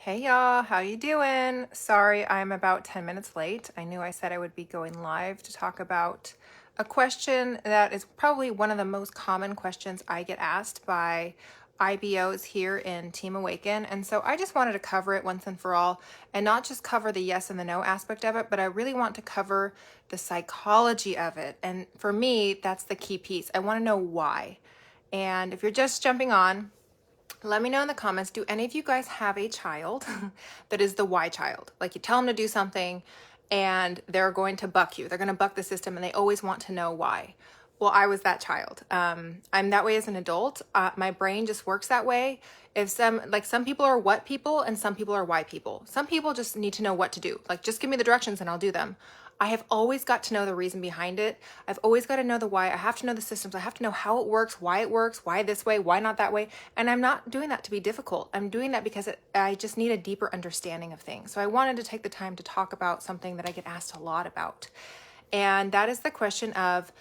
Hey y'all, how you doing? Sorry, I'm about 10 minutes late. I knew I said I would be going live to talk about a question that is probably one of the most common questions I get asked by IBOs here in Team Awaken. And so I just wanted to cover it once and for all and not just cover the yes and the no aspect of it, but I really want to cover the psychology of it. And for me, that's the key piece. I want to know why. And if you're just jumping on, let me know in the comments, do any of you guys have a child that is the why child? Like you tell them to do something and they're going to buck you. They're going to buck the system and they always want to know why. Well, I was that child. I'm that way as an adult. My brain just works that way. If some people are what people and some people are why people. Some people just need to know what to do. Like just give me the directions and I'll do them. I have always got to know the reason behind it. I've always got to know the why. I have to know the systems. I have to know how it works, why this way, why not that way. And I'm not doing that to be difficult. I'm doing that because I just need a deeper understanding of things. So I wanted to take the time to talk about something that I get asked a lot about. And that is the question of,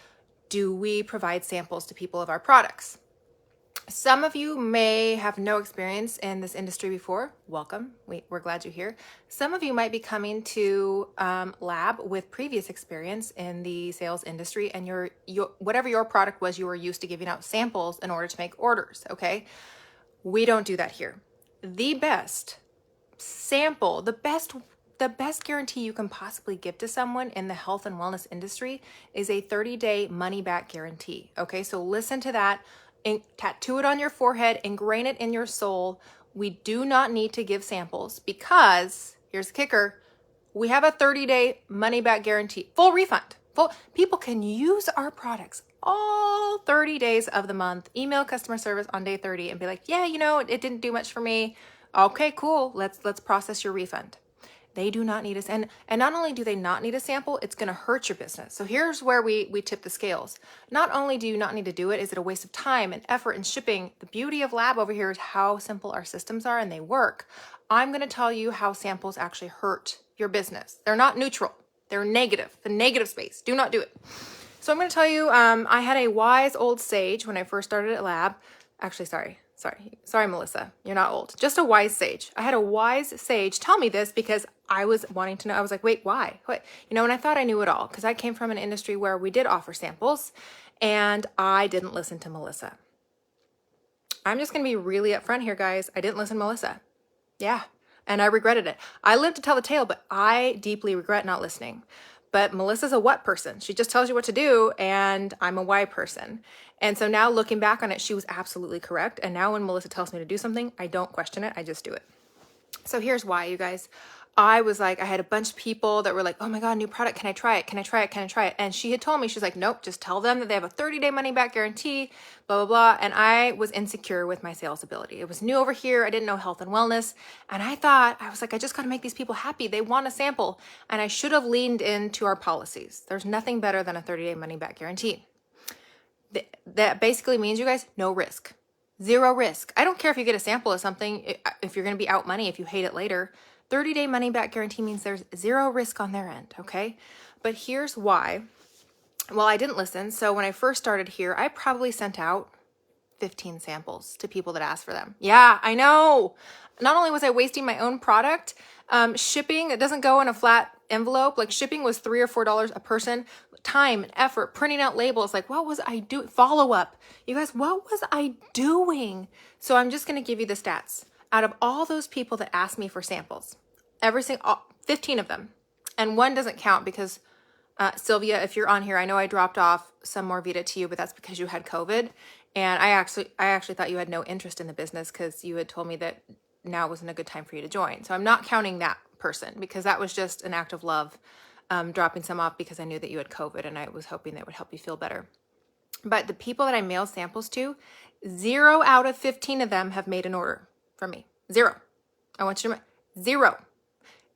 do we provide samples to people of our products? Some of you may have no experience in this industry before. Welcome. We're glad you're here. Some of you might be coming to Lab with previous experience in the sales industry, and your whatever your product was, you were used to giving out samples in order to make orders. Okay, we don't do that here. The best sample, the best guarantee you can possibly give to someone in the health and wellness industry is a 30-day money-back guarantee. Okay, so listen to that. And tattoo it on your forehead, ingrain it in your soul. We do not need to give samples because, here's the kicker, we have a 30-day money-back guarantee, full refund. People can use our products all 30 days of the month, email customer service on day 30 and be like, yeah, it didn't do much for me. Okay, cool, let's process your refund. They do not need us. And not only do they not need a sample, it's going to hurt your business. So here's where we tip the scales. Not only do you not need to do it, is it a waste of time and effort and shipping? The beauty of Lab over here is how simple our systems are and they work. I'm going to tell you how samples actually hurt your business. They're not neutral. They're negative, the negative space. Do not do it. So I'm going to tell you, I had a wise old sage when I first started at Lab. Actually, sorry, Melissa, you're not old. Just a wise sage. I had a wise sage tell me this because I was wanting to know. I was like, wait, why? What? And I thought I knew it all because I came from an industry where we did offer samples and I didn't listen to Melissa. I'm just going to be really upfront here, guys. I didn't listen to Melissa. Yeah. And I regretted it. I lived to tell the tale, but I deeply regret not listening. But Melissa's a what person? She just tells you what to do, and I'm a why person. And so now looking back on it, she was absolutely correct. And now when Melissa tells me to do something, I don't question it. I just do it. So here's why, you guys. I was like, I had a bunch of people that were like, oh my God, new product. Can I try it? Can I try it? Can I try it? And she had told me, she's like, nope, just tell them that they have a 30-day money back guarantee, blah, blah, blah. And I was insecure with my sales ability. It was new over here. I didn't know health and wellness. And I was like, I just got to make these people happy. They want a sample. And I should have leaned into our policies. There's nothing better than a 30-day money back guarantee. That basically means, you guys, no risk. Zero risk. I don't care if you get a sample of something, if you're going to be out money, if you hate it later. 30-day money back guarantee means there's zero risk on their end, okay? But here's why. Well, I didn't listen. So when I first started here, I probably sent out 15 samples to people that asked for them. Yeah, I know. Not only was I wasting my own product, shipping, it doesn't go in a flat envelope. Like shipping was $3 or $4 a person. Time and effort, printing out labels. Like, what was I doing? Follow up. You guys, what was I doing? So I'm just going to give you the stats. Out of all those people that asked me for samples, 15 of them, and one doesn't count because Sylvia, if you're on here, I know I dropped off some more Vita to you, but that's because you had COVID. And I actually thought you had no interest in the business because you had told me that now wasn't a good time for you to join. So I'm not counting that person because that was just an act of love, dropping some off because I knew that you had COVID and I was hoping that would help you feel better. But the people that I mailed samples to, 0 out of 15 of them have made an order from me. 0. I want you to know,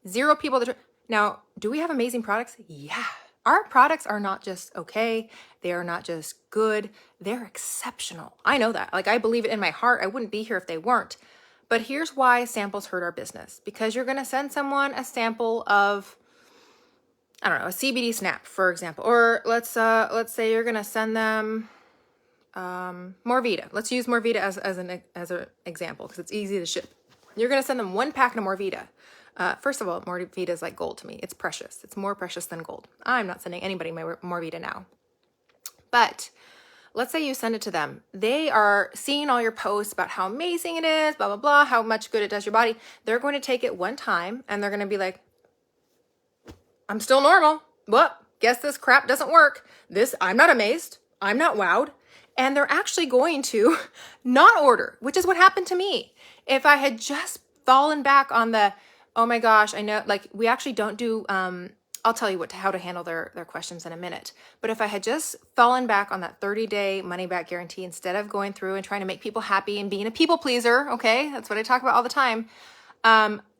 0 people that. Now, do we have amazing products? Yeah. Our products are not just okay. They are not just good. They're exceptional. I know that. Like, I believe it in my heart. I wouldn't be here if they weren't. But here's why samples hurt our business. Because you're going to send someone a sample of, I don't know, a CBD snap, for example. Or let's say you're going to send them Morvita. Let's use Morvita as an example because it's easy to ship. You're going to send them 1 pack of Morvita. First of all, Morvita is like gold to me. It's precious. It's more precious than gold. I'm not sending anybody my Morvita now. But let's say you send it to them. They are seeing all your posts about how amazing it is, blah, blah, blah, how much good it does your body. They're going to take it one time and they're going to be like, I'm still normal. Well, guess this crap doesn't work. I'm not amazed. I'm not wowed. And they're actually going to not order, which is what happened to me. If I had just fallen back on oh my gosh, I know, like we actually don't do, I'll tell you how to handle their questions in a minute. But if I had just fallen back on that 30-day money back guarantee instead of going through and trying to make people happy and being a people pleaser, okay, that's what I talk about all the time,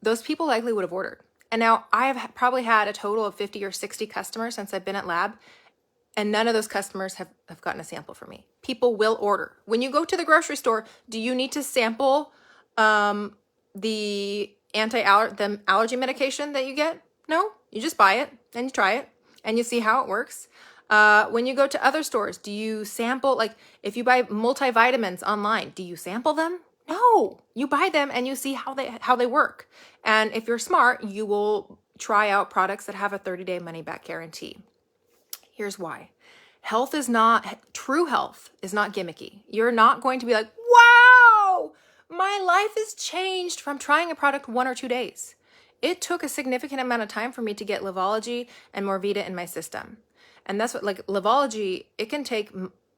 those people likely would have ordered. And now I have probably had a total of 50 or 60 customers since I've been at Lab, and none of those customers have gotten a sample from me. People will order. When you go to the grocery store, do you need to sample the allergy medication that you get? No, you just buy it and you try it and you see how it works. When you go to other stores, do you sample, like if you buy multivitamins online, do you sample them? No, you buy them and you see how they work. And if you're smart, you will try out products that have a 30-day money back guarantee. Here's why. True health is not gimmicky. You're not going to be like, wow, my life has changed from trying a product 1 or 2 days. It took a significant amount of time for me to get Livology and Morvita in my system. And that's what, like Livology, it can take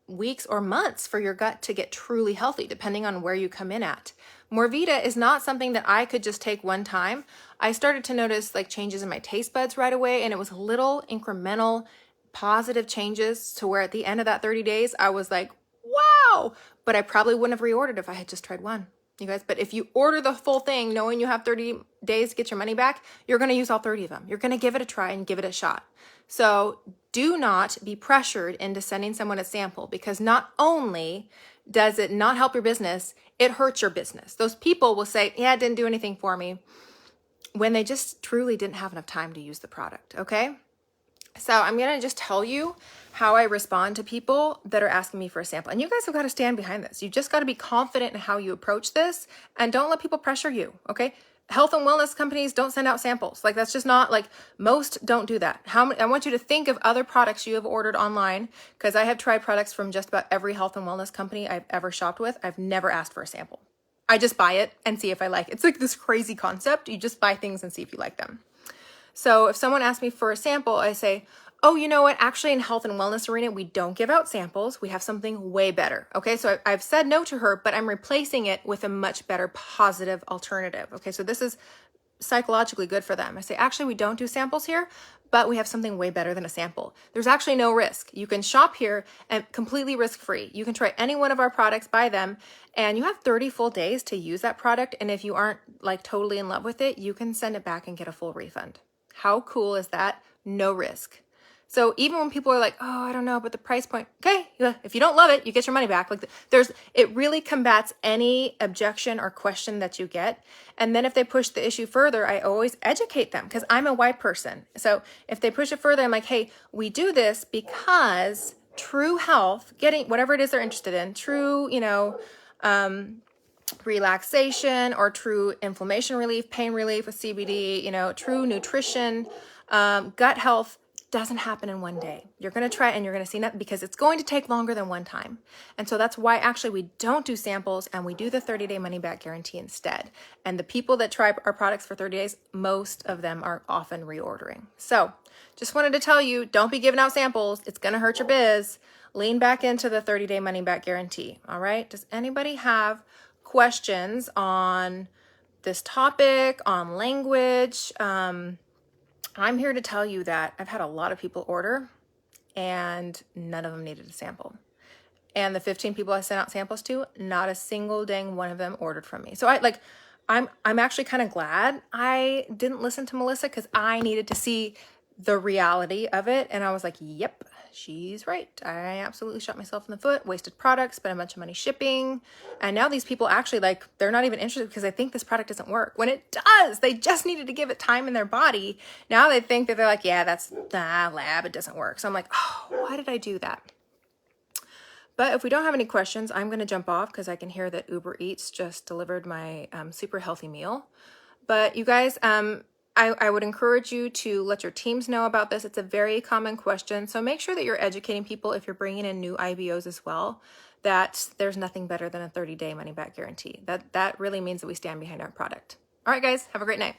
weeks or months for your gut to get truly healthy, depending on where you come in at. Morvita is not something that I could just take one time. I started to notice like changes in my taste buds right away, and it was little incremental positive changes to where at the end of that 30 days, I was like, wow, but I probably wouldn't have reordered if I had just tried one. You guys, but if you order the full thing, knowing you have 30 days to get your money back, you're going to use all 30 of them. You're going to give it a try and give it a shot. So do not be pressured into sending someone a sample, because not only does it not help your business, it hurts your business. Those people will say, yeah, it didn't do anything for me, when they just truly didn't have enough time to use the product. Okay. So I'm going to just tell you how I respond to people that are asking me for a sample. And you guys have got to stand behind this. You just got to be confident in how you approach this, and don't let people pressure you. Okay. Health and wellness companies don't send out samples. Like that's just not, like most don't do that. I want you to think of other products you have ordered online, because I have tried products from just about every health and wellness company I've ever shopped with. I've never asked for a sample. I just buy it and see if I like it. It's like this crazy concept. You just buy things and see if you like them. So if someone asks me for a sample, I say, oh, you know what? Actually, in health and wellness arena, we don't give out samples. We have something way better. Okay, so I've said no to her, but I'm replacing it with a much better positive alternative. Okay, so this is psychologically good for them. I say, actually, we don't do samples here, but we have something way better than a sample. There's actually no risk. You can shop here and completely risk-free. You can try any one of our products, buy them, and you have 30 full days to use that product. And if you aren't like totally in love with it, you can send it back and get a full refund. How cool is that? No risk. So even when people are like, oh, I don't know, but the price point, okay, if you don't love it, you get your money back. Like it really combats any objection or question that you get. And then if they push the issue further, I always educate them, because I'm a white person. So if they push it further, I'm like, hey, we do this because true health, getting whatever it is they're interested in, true, relaxation or true inflammation relief, pain relief with CBD, true nutrition, gut health doesn't happen in one day. You're going to try it and you're going to see that, because it's going to take longer than one time. And so that's why actually we don't do samples, and we do the 30-day money back guarantee instead. And the people that try our products for 30 days, most of them are often reordering. So just wanted to tell you, don't be giving out samples. It's going to hurt your biz. Lean back into the 30-day money back guarantee. All right. Does anybody have questions on this topic, on language? I'm here to tell you that I've had a lot of people order and none of them needed a sample. And the 15 people I sent out samples to, not a single dang one of them ordered from me. So I'm actually kind of glad I didn't listen to Melissa, because I needed to see the reality of it. And I was like, yep, she's right. I absolutely shot myself in the foot, wasted products, spent a bunch of money shipping. And now these people actually, like, they're not even interested because they think this product doesn't work, when it does. They just needed to give it time in their body. Now they think that they're like, yeah, that's Lab, it doesn't work. So I'm like, oh, why did I do that? But if we don't have any questions, I'm going to jump off because I can hear that Uber Eats just delivered my super healthy meal. But you guys, I would encourage you to let your teams know about this. It's a very common question. So make sure that you're educating people if you're bringing in new IBOs as well, that there's nothing better than a 30-day money-back guarantee. That really means that we stand behind our product. All right, guys, have a great night.